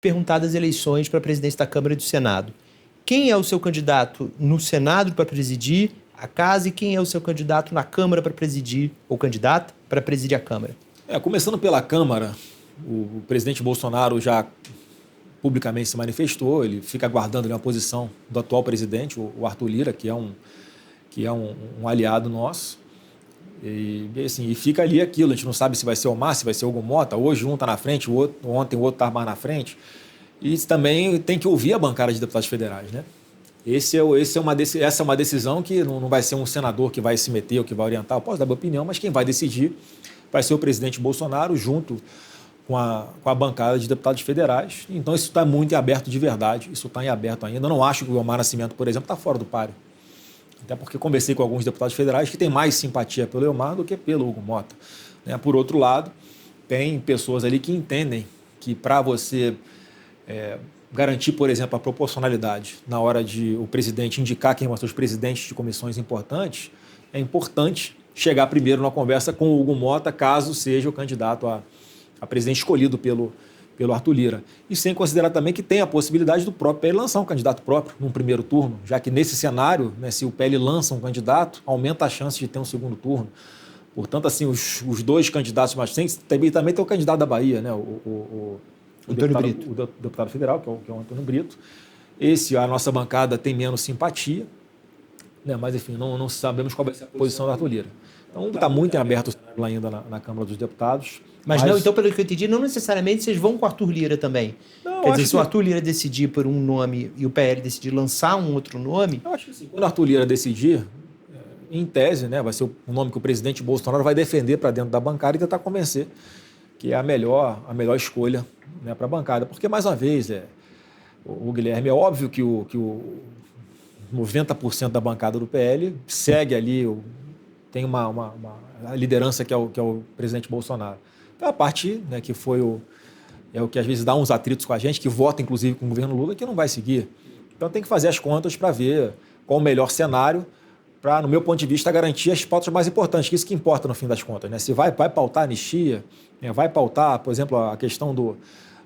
perguntar das eleições para a presidência da Câmara e do Senado. Quem é o seu candidato no Senado para presidir a casa e quem é o seu candidato na Câmara para presidir, ou candidata para presidir a Câmara? Começando pela Câmara, o presidente Bolsonaro já publicamente se manifestou, ele fica aguardando uma posição do atual presidente, o Arthur Lira, que é um aliado nosso. E fica ali aquilo, a gente não sabe se vai ser o Omar, se vai ser o Hugo Mota, hoje um está na frente, ontem o outro está mais na frente. E também tem que ouvir a bancada de deputados federais, né? Essa é uma decisão que não vai ser um senador que vai se meter ou que vai orientar, eu posso dar minha opinião, mas quem vai decidir vai ser o presidente Bolsonaro junto com a bancada de deputados federais. Então isso está muito em aberto de verdade, isso está em aberto ainda. Eu não acho que o Omar Nascimento, por exemplo, está fora do páreo. Até porque conversei com alguns deputados federais que têm mais simpatia pelo Elmar do que pelo Hugo Mota. Por outro lado, tem pessoas ali que entendem que para você garantir, por exemplo, a proporcionalidade na hora de o presidente indicar quem vão ser os presidentes de comissões importantes, é importante chegar primeiro na conversa com o Hugo Mota, caso seja o candidato a presidente escolhido pelo Arthur Lira. E sem considerar também que tem a possibilidade do próprio PL lançar um candidato próprio num primeiro turno, já que nesse cenário, se o PL lança um candidato, aumenta a chance de ter um segundo turno. Portanto, assim, os dois candidatos mais recentes, também tem o candidato da Bahia, né? o deputado federal, que é o Antônio Brito. A nossa bancada tem menos simpatia, né? Mas, enfim, não sabemos qual vai ser a posição do Arthur Lira. Então, está muito em aberto ainda na Câmara dos Deputados. Mas não, então, pelo que eu entendi, não necessariamente vocês vão com o Arthur Lira também. Não, quer dizer, se o Arthur Lira decidir por um nome e o PL decidir lançar um outro nome... Eu acho que sim. Quando o Arthur Lira decidir, em tese, né, vai ser o nome que o presidente Bolsonaro vai defender para dentro da bancada e tentar convencer que é a melhor escolha, né, para a bancada. Porque, mais uma vez, o Guilherme, é óbvio que o 90% da bancada do PL segue ali, tem uma liderança que é o presidente Bolsonaro. Então, a parte, né, que foi o que às vezes dá uns atritos com a gente, que vota inclusive com o governo Lula, que não vai seguir. Então tem que fazer as contas para ver qual o melhor cenário para, no meu ponto de vista, garantir as pautas mais importantes, que isso que importa no fim das contas, né? Se vai pautar a anistia, né? Vai pautar, por exemplo, a questão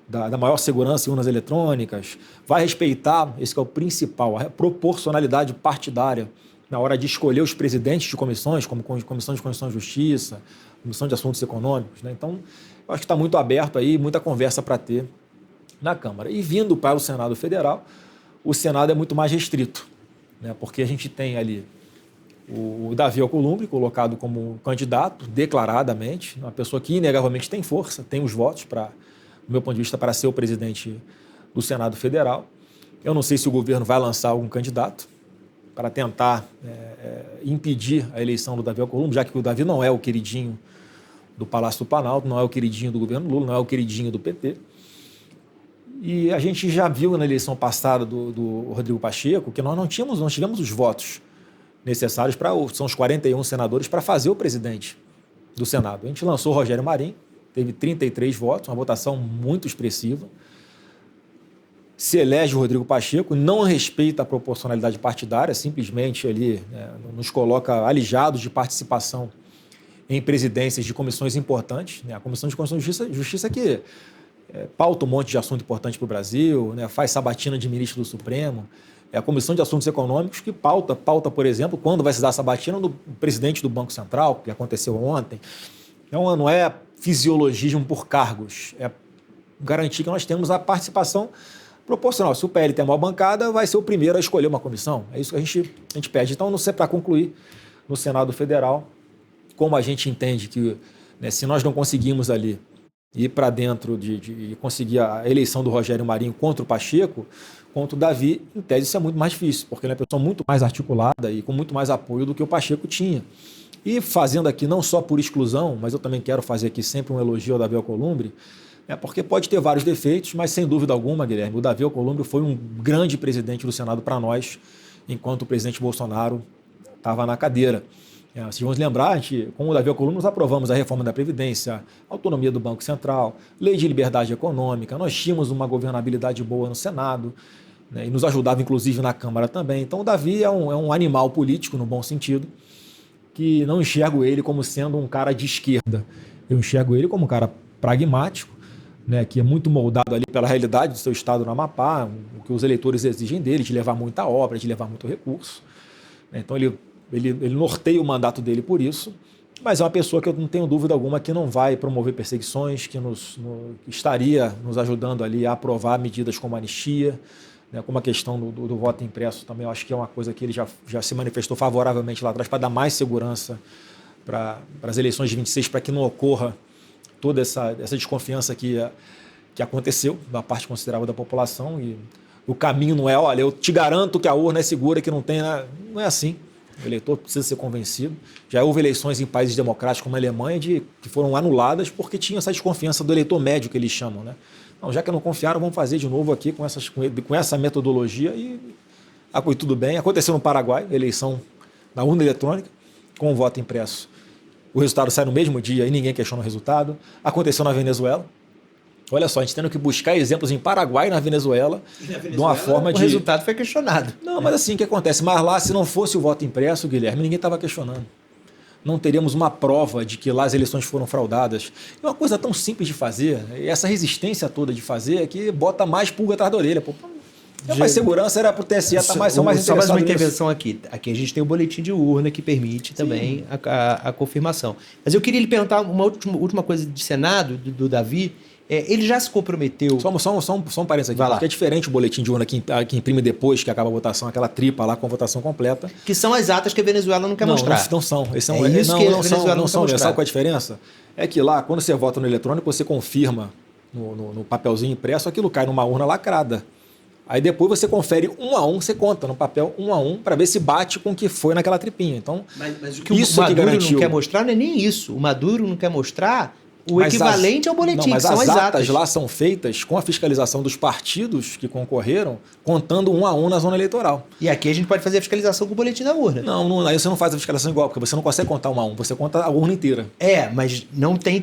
da maior segurança em urnas eletrônicas, vai respeitar, esse que é o principal, a proporcionalidade partidária na hora de escolher os presidentes de comissões, como Comissão de Constituição e Justiça, Comissão de Assuntos Econômicos, né? Então, eu acho que está muito aberto aí, muita conversa para ter na Câmara. E vindo para o Senado Federal, o Senado é muito mais restrito, né? Porque a gente tem ali o Davi Alcolumbre colocado como candidato, declaradamente, uma pessoa que inegavelmente tem força, tem os votos, do meu ponto de vista, para ser o presidente do Senado Federal. Eu não sei se o governo vai lançar algum candidato para tentar impedir a eleição do Davi Alcolumbre, já que o Davi não é o queridinho do Palácio do Planalto, não é o queridinho do governo Lula, não é o queridinho do PT. E a gente já viu na eleição passada do Rodrigo Pacheco que nós não tivemos os votos necessários são os 41 senadores para fazer o presidente do Senado. A gente lançou o Rogério Marinho, teve 33 votos, uma votação muito expressiva. Se elege o Rodrigo Pacheco, não respeita a proporcionalidade partidária, simplesmente ali nos coloca alijados de participação em presidências de comissões importantes, né? A Comissão de Constituição e Justiça que pauta um monte de assunto importante para o Brasil, né? Faz sabatina de ministro do Supremo. É a Comissão de Assuntos Econômicos que pauta, por exemplo, quando vai se dar a sabatina do presidente do Banco Central, que aconteceu ontem. Então, não é fisiologismo por cargos, é garantir que nós temos a participação proporcional. Se o PL tem a maior bancada, vai ser o primeiro a escolher uma comissão. É isso que a gente pede. Então, não sei, para concluir, no Senado Federal, como a gente entende que, né, se nós não conseguimos ali ir para dentro de conseguir a eleição do Rogério Marinho contra o Pacheco, contra o Davi, em tese isso é muito mais difícil, porque ele é uma pessoa muito mais articulada e com muito mais apoio do que o Pacheco tinha. E fazendo aqui, não só por exclusão, mas eu também quero fazer aqui sempre um elogio ao Davi Alcolumbre, porque pode ter vários defeitos, mas sem dúvida alguma, Guilherme, o Davi Alcolumbre foi um grande presidente do Senado para nós, enquanto o presidente Bolsonaro estava na cadeira. Vocês vão lembrar, com o Davi Alcolumbre, nós aprovamos a reforma da Previdência, a autonomia do Banco Central, lei de liberdade econômica, nós tínhamos uma governabilidade boa no Senado, né, e nos ajudava, inclusive, na Câmara também. Então, o Davi é um animal político, no bom sentido, que não enxergo ele como sendo um cara de esquerda. Eu enxergo ele como um cara pragmático, né, que é muito moldado ali pela realidade do seu estado no Amapá, o que os eleitores exigem dele, de levar muita obra, de levar muito recurso. Então ele norteia o mandato dele por isso, mas é uma pessoa que eu não tenho dúvida alguma que não vai promover perseguições, que estaria nos ajudando ali a aprovar medidas como a anistia, né, como a questão do voto impresso também. Eu acho que é uma coisa que ele já se manifestou favoravelmente lá atrás para dar mais segurança para as eleições de 26, para que não ocorra toda essa desconfiança que aconteceu da parte considerável da população. E o caminho não é, olha, eu te garanto que a urna é segura, que não tem nada. Não é assim. O eleitor precisa ser convencido. Já houve eleições em países democráticos como a Alemanha que foram anuladas porque tinha essa desconfiança do eleitor médio, que eles chamam, né? Então, já que não confiaram, vamos fazer de novo aqui com essa metodologia e tudo bem. Aconteceu no Paraguai, eleição na urna eletrônica, com o voto impresso. O resultado sai no mesmo dia e ninguém questiona o resultado. Aconteceu na Venezuela. Olha só, a gente tendo que buscar exemplos em Paraguai e na Venezuela, de uma forma de... O resultado foi questionado. Não, mas assim, o que acontece? Mas lá, se não fosse o voto impresso, Guilherme, ninguém estava questionando. Não teríamos uma prova de que lá as eleições foram fraudadas. É uma coisa tão simples de fazer, e essa resistência toda de fazer é que bota mais pulga atrás da orelha. Pô, mais segurança era para o TSE estar mais interessado. Só mais uma intervenção aqui. Aqui a gente tem o boletim de urna que permite também a confirmação. Mas eu queria lhe perguntar uma última coisa de Senado, do Davi. Ele já se comprometeu... Só um parênteses aqui, porque é diferente o boletim de urna que imprime depois que acaba a votação, aquela tripa lá com a votação completa. Que são as atas que a Venezuela não quer mostrar. Não são. Isso que a Venezuela não quer mostrar. Sabe qual é a diferença? É que lá, quando você vota no eletrônico, você confirma no papelzinho impresso, aquilo cai numa urna lacrada. Aí depois você confere 1 a 1, você conta no papel 1 a 1 para ver se bate com o que foi naquela tripinha. Então, mas o que o Maduro não quer mostrar não é nem isso. O Maduro não quer mostrar o equivalente ao boletim, mas que são as as atas lá são feitas com a fiscalização dos partidos que concorreram, contando 1 a 1 na zona eleitoral. E aqui a gente pode fazer a fiscalização com o boletim da urna. Não, aí você não faz a fiscalização igual, porque você não consegue contar 1 a 1, você conta a urna inteira. Mas não tem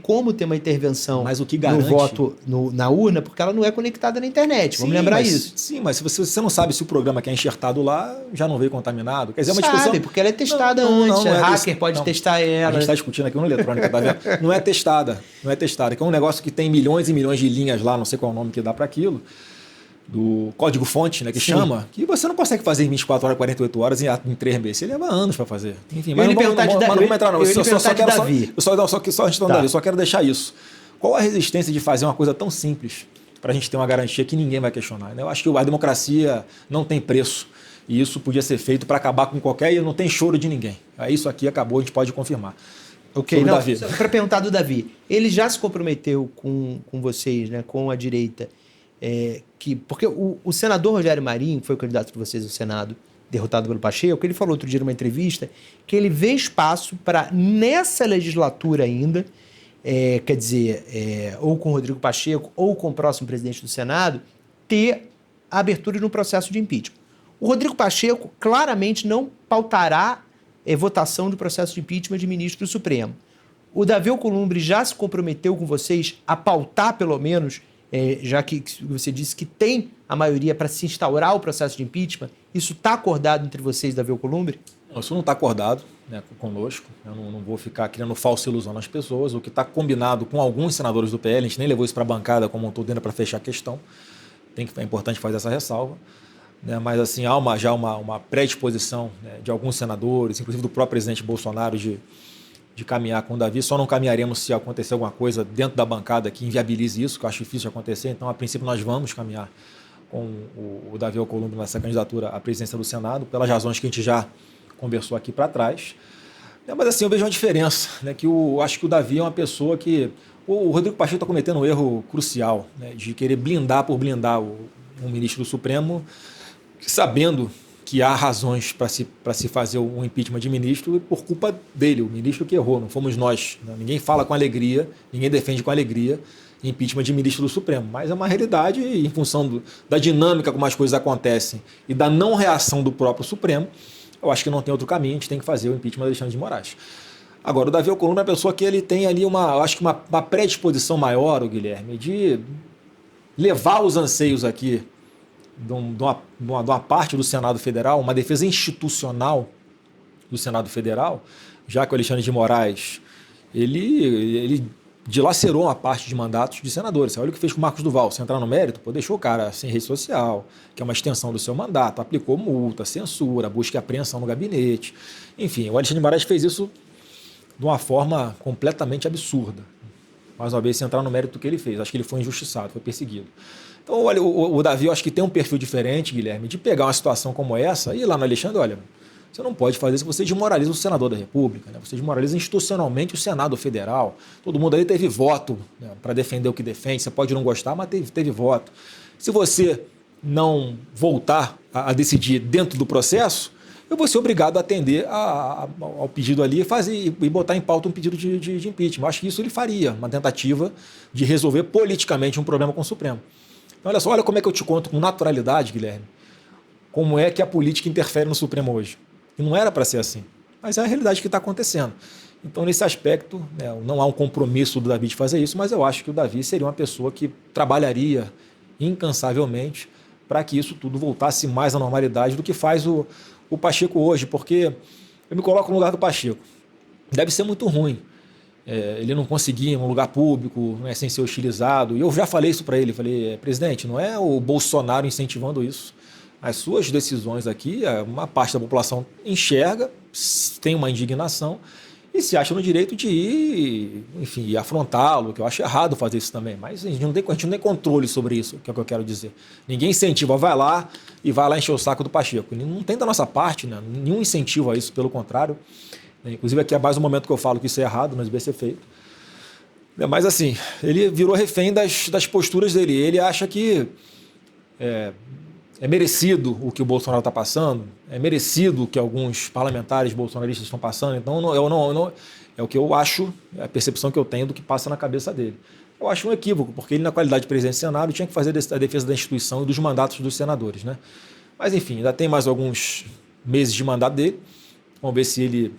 como ter uma intervenção mas o que garante... no voto na urna, porque ela não é conectada na internet. Vamos lembrar isso. Sim, mas se você não sabe se o programa que é enxertado lá já não veio contaminado. Quer dizer, é uma discussão... Sabe, porque ela é testada antes. Hacker pode testar ela. A gente está discutindo aqui no eletrônica, tá vendo? Não é testada. Não é testada, que é um negócio que tem milhões e milhões de linhas lá, não sei qual é o nome que dá para aquilo, do código-fonte, né, que chama, que você não consegue fazer em 24 horas, 48 horas em 3 meses. Você leva anos para fazer. Enfim, mas não vamos entrar não. Eu só quero deixar isso. Qual a resistência de fazer uma coisa tão simples para a gente ter uma garantia que ninguém vai questionar? Eu acho que a democracia não tem preço. E isso podia ser feito para acabar com qualquer... E não tem choro de ninguém. Aí isso aqui acabou, a gente pode confirmar. Ok, para perguntar do Davi, ele já se comprometeu com vocês, né, com a direita, porque o senador Rogério Marinho, que foi o candidato de vocês ao Senado, derrotado pelo Pacheco, ele falou outro dia numa entrevista que ele vê espaço para, nessa legislatura ainda, ou com o Rodrigo Pacheco ou com o próximo presidente do Senado, ter abertura no processo de impeachment. O Rodrigo Pacheco claramente não pautará votação do processo de impeachment de ministro do Supremo. O Davi Alcolumbre já se comprometeu com vocês a pautar, pelo menos, já que você disse que tem a maioria para se instaurar o processo de impeachment. Isso está acordado entre vocês, Davi Alcolumbre? Isso não está acordado, né, conosco. Eu não vou ficar criando falsa ilusão nas pessoas. O que está combinado com alguns senadores do PL, a gente nem levou isso para a bancada como um todo ainda para fechar a questão. É importante fazer essa ressalva. Mas assim, há uma predisposição, né, de alguns senadores, inclusive do próprio presidente Bolsonaro, de caminhar com o Davi. Só não caminharemos se acontecer alguma coisa dentro da bancada que inviabilize isso, que eu acho difícil de acontecer. Então, a princípio, nós vamos caminhar com o Davi Alcolumbre nessa candidatura à presidência do Senado, pelas razões que a gente já conversou aqui para trás. Mas assim, eu vejo uma diferença, né, que eu acho que o Davi é uma pessoa que... O Rodrigo Pacheco está cometendo um erro crucial, né, de querer blindar por blindar um ministro do Supremo, sabendo que há razões para se fazer um impeachment de ministro por culpa dele, o ministro que errou, não fomos nós. Né? Ninguém fala com alegria, ninguém defende com alegria impeachment de ministro do Supremo, mas é uma realidade em função da dinâmica como as coisas acontecem e da não reação do próprio Supremo. Eu acho que não tem outro caminho, a gente tem que fazer o impeachment do Alexandre de Moraes. Agora, o Davi Alcolumbre é uma pessoa que ele tem ali uma predisposição maior, o Guilherme, de levar os anseios aqui de uma parte do Senado Federal, uma defesa institucional do Senado Federal, já que o Alexandre de Moraes ele dilacerou uma parte de mandatos de senadores. Olha o que fez com o Marcos Duval. Se entrar no mérito, deixou o cara sem rede social, que é uma extensão do seu mandato, aplicou multa, censura, busca e apreensão no gabinete. Enfim, o Alexandre de Moraes fez isso de uma forma completamente absurda. Mais uma vez, se entrar no mérito do que ele fez. Acho que ele foi injustiçado, foi perseguido. Então, olha, o Davi, eu acho que tem um perfil diferente, Guilherme, de pegar uma situação como essa e ir lá no Alexandre, olha, você não pode fazer isso, você desmoraliza o senador da República, né? Você desmoraliza institucionalmente o Senado Federal. Todo mundo ali teve voto, né, para defender o que defende. Você pode não gostar, mas teve voto. Se você não voltar a decidir dentro do processo, eu vou ser obrigado a atender ao pedido ali e botar em pauta um pedido de impeachment. Eu acho que isso ele faria, uma tentativa de resolver politicamente um problema com o Supremo. Então, olha só, olha como é que eu te conto com naturalidade, Guilherme, como é que a política interfere no Supremo hoje. E não era para ser assim, mas é a realidade que está acontecendo. Então, nesse aspecto, né, não há um compromisso do Davi de fazer isso, mas eu acho que o Davi seria uma pessoa que trabalharia incansavelmente para que isso tudo voltasse mais à normalidade do que faz o Pacheco hoje, porque eu me coloco no lugar do Pacheco. Deve ser muito ruim ele não conseguir um lugar público, né, sem ser hostilizado. E eu já falei isso para ele, falei, presidente, não é o Bolsonaro incentivando isso. As suas decisões aqui, uma parte da população enxerga, tem uma indignação e se acha no direito de ir, enfim, afrontá-lo, que eu acho errado fazer isso também. Mas a gente não tem controle sobre isso, que é o que eu quero dizer. Ninguém incentiva, vai lá encher o saco do Pacheco. Não tem da nossa parte, né, nenhum incentivo a isso, pelo contrário. Inclusive aqui é mais um momento que eu falo que isso é errado, não devia ser feito. Mas assim, ele virou refém das posturas dele. Ele acha que é merecido o que o Bolsonaro está passando, é merecido o que alguns parlamentares bolsonaristas estão passando. Então, é o que eu acho, é a percepção que eu tenho do que passa na cabeça dele. Eu acho um equívoco, porque ele, na qualidade de presidente do Senado, tinha que fazer a defesa da instituição e dos mandatos dos senadores, né? Mas, enfim, ainda tem mais alguns meses de mandato dele. Vamos ver se ele,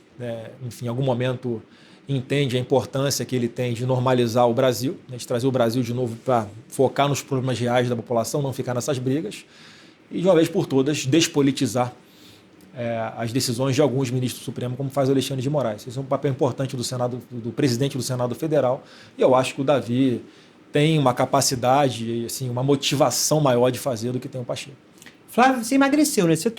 enfim, em algum momento entende a importância que ele tem de normalizar o Brasil, né, de trazer o Brasil de novo para focar nos problemas reais da população, não ficar nessas brigas. E, de uma vez por todas, despolitizar as decisões de alguns ministros do Supremo, como faz o Alexandre de Moraes. Esse é um papel importante do Senado, do presidente do Senado Federal, e eu acho que o Davi tem uma capacidade, assim, uma motivação maior de fazer do que tem o Pacheco. Flávio, você emagreceu, né? Você